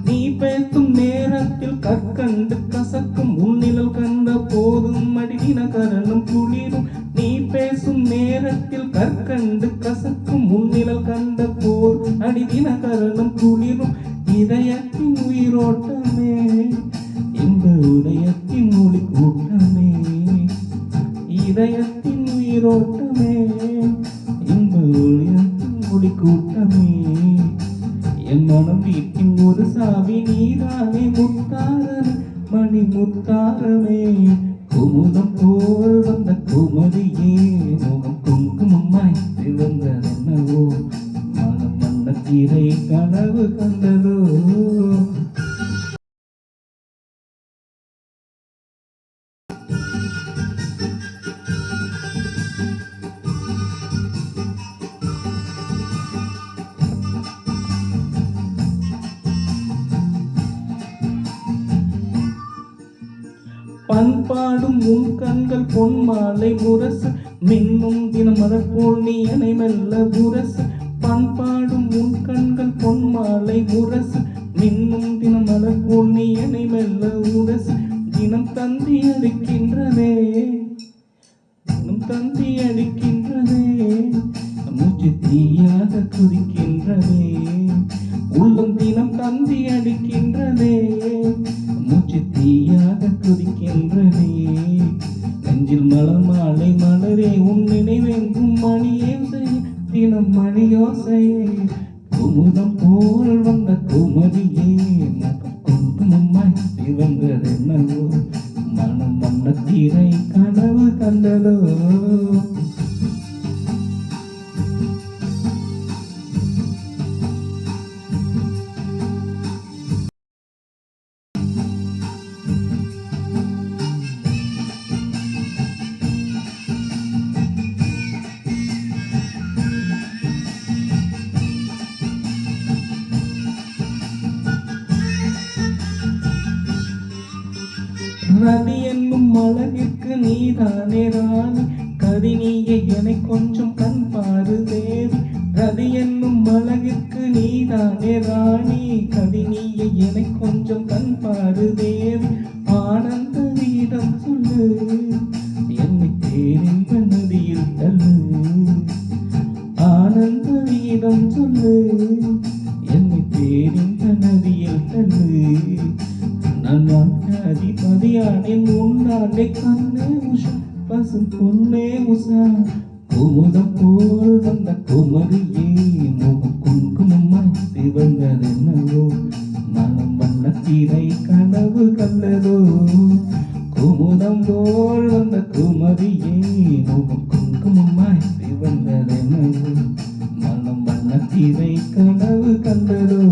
நீ பேசும் நேரத்தில் கற்கண்டு கசக்கும் உன்னிழல் கண்ட போதும் அடிதின கரணம் குளிரும் நீ பேசும் நேரத்தில் கற்கண்டு கசக்கும் உன்னிழல் கண்ட போதும் அடிதின கரணம் குளிரும் இதயத்தின் உயிரோட்டமே இந்த உதயத்தின் மொழி கூட்டமே இதயத்தின் உயிரோட்டமே இந்த உதயத்தின் மொழி கூட்டமே என் மனம் வீட்டின் ஒரு சாவி நீதானே முத்தாரமே மணி முத்தாரமே குமுதம் போல் வந்த குமரியே முகம் குங்குமமாய் சிவந்ததென்னவோ மனம் வந்த திரை கனவு கண்டதோ பண்பாடும் உன் கண்கள் பொன் மாலை முரசு மின்னும் தினமலர் போல் நீ என்னை மெல்ல முரசு பண்பாடும் உன் கண்கள் பொன் மாலை முரசு மின்னும் தினமலர் போல் நீ என்னை மெல்ல உரசு தினம் தந்தி அடிக்கின்றதே தினம் தந்தி அடிக்கின்றதே மூச்சு தீயாக குதிக்கின்றதே உள்ளம் தினம் தந்தி அடிக்கின்றதே மூச்சு தீயாக குதிக்கின்றதே நெஞ்சில் மலமாலை மலரே உன் நினைவெங்கும் மணியோசை தினம் மணியோசையே குமுதம் போல் வந்த குமரியே முகம் குங்குமமாய் சிவந்ததென்னவோ மனம் வந்த தீரை கனவு கண்டதோ நதி என்னும் அழகிற்கு நீதானே ராணி கதினியை என கொஞ்சம் கண் பாரு தேவி ரதி என்னும் அழகிற்கு நீதானே ராணி கதினியை என கொஞ்சம் கண் பாரு தேவி ஆனந்த வீதம் சொல்லு என்னை தேரின்ப நதியில் தள்ளு ஆனந்த வீதம் சொல்லு என்னை தேரின்ப நதியில் தள்ளு நான் அதிபதியானேன் உன்னாண்டே கண்ணே உஷா பசும் பொன்னே உஷா குமுதம் போல் வந்த குமரியே முகம் குங்குமமாய் சிவந்ததென்னவோ மனம் வண்ண திரை கனவு கண்டதோ குமுதம் போல் வந்த குமரியே முகம் குங்குமமாய் சிவந்ததென்னவோ மனம் வண்ண திரை கனவு கண்டதோ